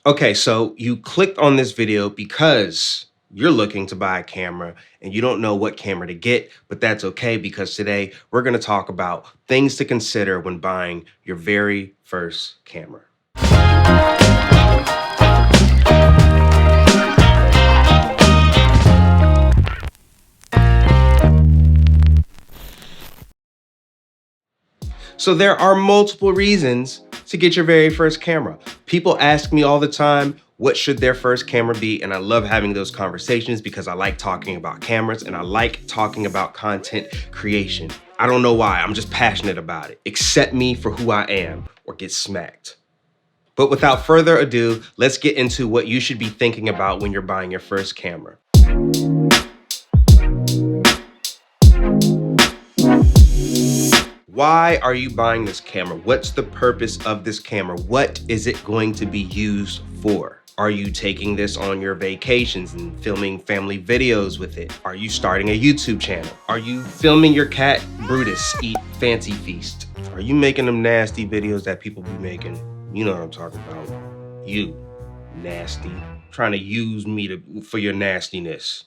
Okay, so you clicked on this video because you're looking to buy a camera and you don't know what camera to get, but that's okay because today we're going to talk about things to consider when buying your very first camera. So there are multiple reasons to get your very first camera. People ask me all the time, what should their first camera be? And I love having those conversations because I like talking about cameras and I like talking about content creation. I don't know why, I'm just passionate about it. Accept me for who I am or get smacked. But without further ado, let's get into what you should be thinking about when you're buying your first camera. Why are you buying this camera? What's the purpose of this camera? What is it going to be used for? Are you taking this on your vacations and filming family videos with it? Are you starting a YouTube channel? Are you filming your cat Brutus eat fancy feast? Are you making them nasty videos that people be making? You know what I'm talking about. You, nasty. Trying to use me for your nastiness.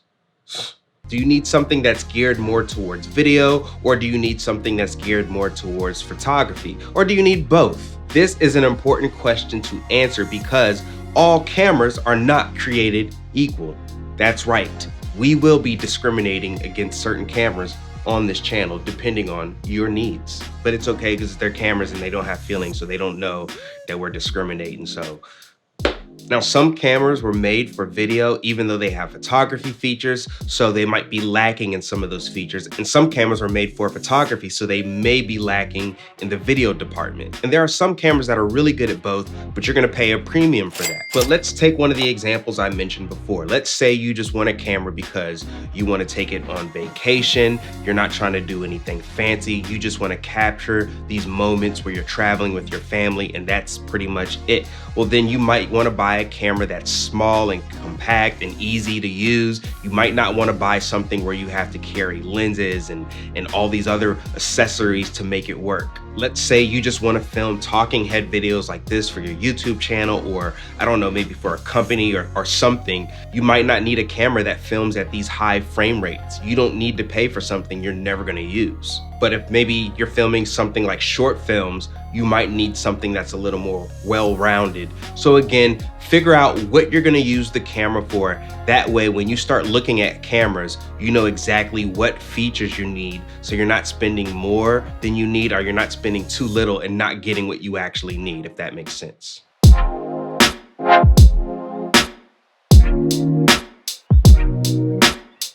Do you need something that's geared more towards video, or do you need something that's geared more towards photography? Or do you need both? This is an important question to answer because all cameras are not created equal. That's right. We will be discriminating against certain cameras on this channel depending on your needs. But it's okay because they're cameras and they don't have feelings, so they don't know that we're discriminating. So now, some cameras were made for video, even though they have photography features, so they might be lacking in some of those features. And some cameras were made for photography, so they may be lacking in the video department. And there are some cameras that are really good at both, but you're gonna pay a premium for that. But let's take one of the examples I mentioned before. Let's say you just want a camera because you wanna take it on vacation, you're not trying to do anything fancy, you just wanna capture these moments where you're traveling with your family, and that's pretty much it. Well, then you might wanna buy a camera that's small and compact and easy to use. You might not want to buy something where you have to carry lenses and all these other accessories to make it work. Let's say you just want to film talking head videos like this for your YouTube channel, or I don't know, maybe for a company or something. You might not need a camera that films at these high frame rates. You don't need to pay for something you're never going to use. But if maybe you're filming something like short films, you might need something that's a little more well-rounded. So again, figure out what you're gonna use the camera for. That way, when you start looking at cameras, you know exactly what features you need. So you're not spending more than you need, or you're not spending too little and not getting what you actually need, if that makes sense.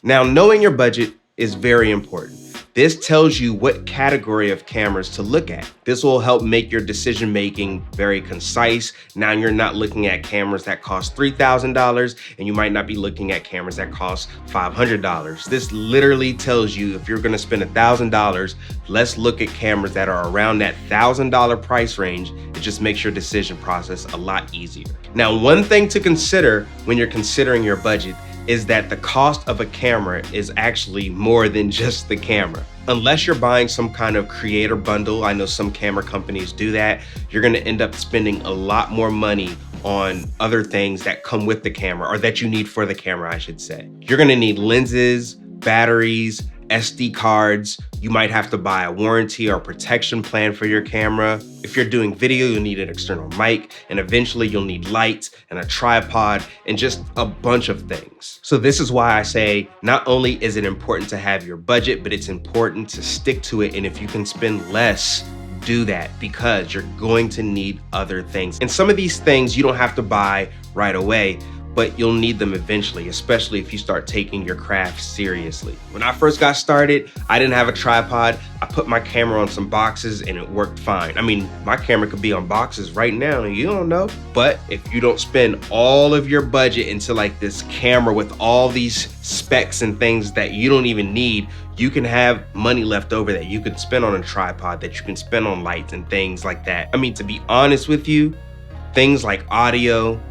Now, knowing your budget is very important. This tells you what category of cameras to look at. This will help make your decision making very concise. Now you're not looking at cameras that cost $3,000 and you might not be looking at cameras that cost $500. This literally tells you if you're gonna spend $1,000, let's look at cameras that are around that $1,000 price range. It just makes your decision process a lot easier. Now, one thing to consider when you're considering your budget is that the cost of a camera is actually more than just the camera. Unless you're buying some kind of creator bundle, I know some camera companies do that, you're gonna end up spending a lot more money on other things that come with the camera, or that you need for the camera, I should say. You're gonna need lenses, batteries, SD cards. You might have to buy a warranty or protection plan for your camera. If you're doing video, you'll need an external mic, and eventually you'll need lights and a tripod and just a bunch of things. So this is why I say not only is it important to have your budget, but it's important to stick to it. And if you can spend less, do that, because you're going to need other things. And some of these things you don't have to buy right away, but you'll need them eventually, especially if you start taking your craft seriously. When I first got started, I didn't have a tripod. I put my camera on some boxes and it worked fine. I mean, my camera could be on boxes right now and you don't know. But if you don't spend all of your budget into like this camera with all these specs and things that you don't even need, you can have money left over that you could spend on a tripod, that you can spend on lights and things like that. I mean, to be honest with you, things like audio,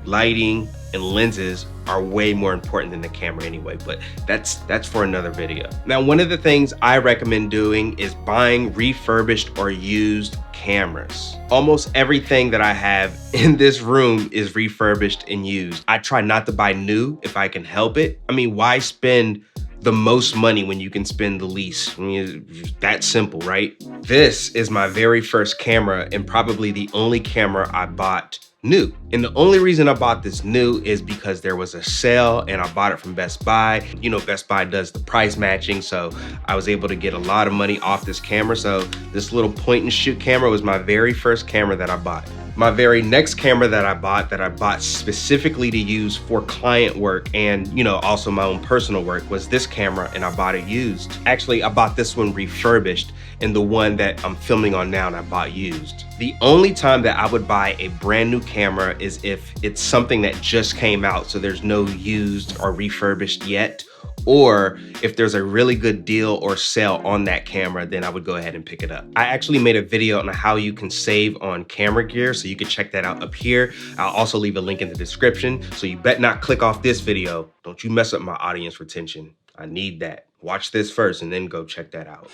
lighting, and lenses are way more important than the camera anyway, but that's for another video. Now, one of the things I recommend doing is buying refurbished or used cameras. Almost everything that I have in this room is refurbished and used. I try not to buy new if I can help it. I mean, why spend the most money when you can spend the least? I mean, it's that simple, right? This is my very first camera and probably the only camera I bought new. And the only reason I bought this new is because there was a sale and I bought it from Best Buy. You know, Best Buy does the price matching, so I was able to get a lot of money off this camera. So this little point and shoot camera was my very first camera that I bought. My very next camera that I bought specifically to use for client work and, you know, also my own personal work was this camera, and I bought it used. Actually, I bought this one refurbished, and the one that I'm filming on now and I bought used. The only time that I would buy a brand new camera is if it's something that just came out, so there's no used or refurbished yet, or if there's a really good deal or sale on that camera, then I would go ahead and pick it up. I actually made a video on how you can save on camera gear, so you can check that out up here. I'll also leave a link in the description, so you bet not click off this video. Don't you mess up my audience retention. I need that. Watch this first and then go check that out.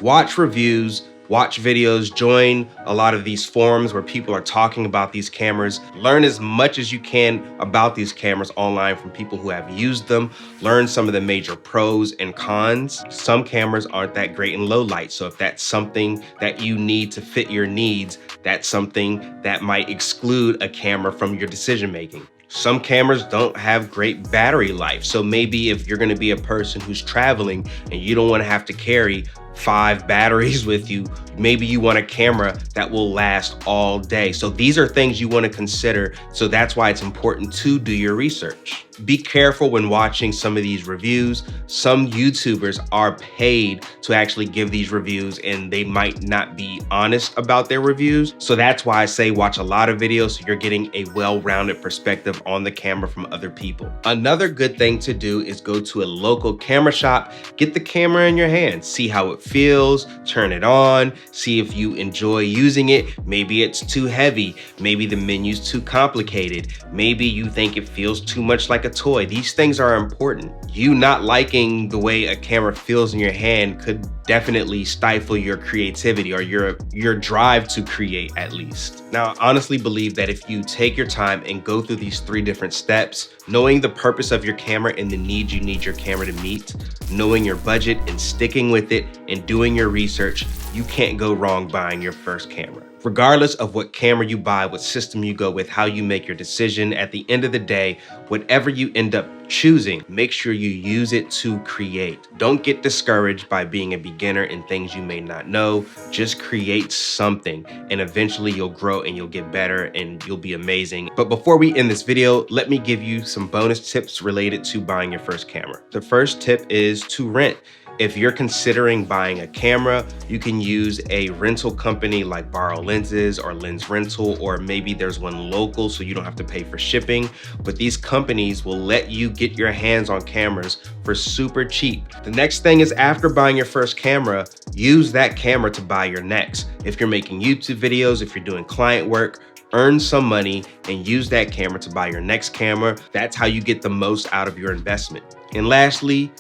Watch reviews, watch videos, join a lot of these forums where people are talking about these cameras. Learn as much as you can about these cameras online from people who have used them. Learn some of the major pros and cons. Some cameras aren't that great in low light, so if that's something that you need to fit your needs, that's something that might exclude a camera from your decision making. Some cameras don't have great battery life, so maybe if you're gonna be a person who's traveling and you don't wanna have to carry 5 batteries with you, maybe you want a camera that will last all day. So these are things you want to consider. So that's why it's important to do your research. Be careful when watching some of these reviews. Some YouTubers are paid to actually give these reviews and they might not be honest about their reviews. So that's why I say watch a lot of videos so you're getting a well-rounded perspective on the camera from other people. Another good thing to do is go to a local camera shop, get the camera in your hand, see how it feels, turn it on, see if you enjoy using it. Maybe it's too heavy, maybe the menu's too complicated, maybe you think it feels too much like a toy. These things are important. You not liking the way a camera feels in your hand could definitely stifle your creativity or your drive to create, at least. Now, I honestly believe that if you take your time and go through these 3 different steps, knowing the purpose of your camera and the needs you need your camera to meet, knowing your budget and sticking with it and doing your research, you can't go wrong buying your first camera. Regardless of what camera you buy, what system you go with, how you make your decision, at the end of the day, whatever you end up choosing, make sure you use it to create. Don't get discouraged by being a beginner in things you may not know. Just create something and eventually you'll grow and you'll get better and you'll be amazing. But before we end this video, let me give you some bonus tips related to buying your first camera. The first tip is to rent. If you're considering buying a camera, you can use a rental company like Borrow Lenses or Lens Rental, or maybe there's one local so you don't have to pay for shipping. But these companies will let you get your hands on cameras for super cheap. The next thing is, after buying your first camera, use that camera to buy your next. If you're making YouTube videos, if you're doing client work, earn some money and use that camera to buy your next camera. That's how you get the most out of your investment. And lastly,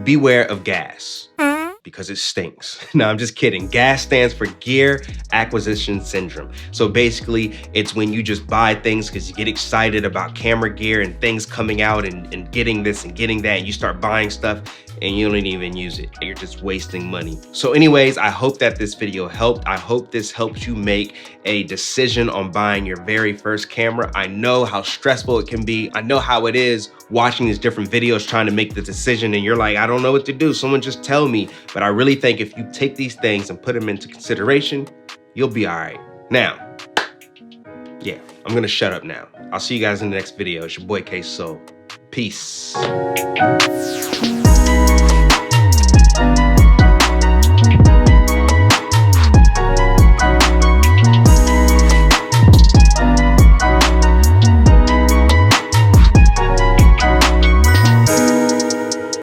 beware of gas, because it stinks. No, I'm just kidding. GAS stands for Gear Acquisition Syndrome. So basically, it's when you just buy things because you get excited about camera gear and things coming out and getting this and getting that, and you start buying stuff and you don't even use it. You're just wasting money. So anyways, I hope that this video helped. I hope this helps you make a decision on buying your very first camera. I know how stressful it can be. I know how it is watching these different videos trying to make the decision and you're like, I don't know what to do. Someone just tell me. But I really think if you take these things and put them into consideration, you'll be all right. Now, yeah, I'm gonna shut up now. I'll see you guys in the next video. It's your boy K Soul. Peace.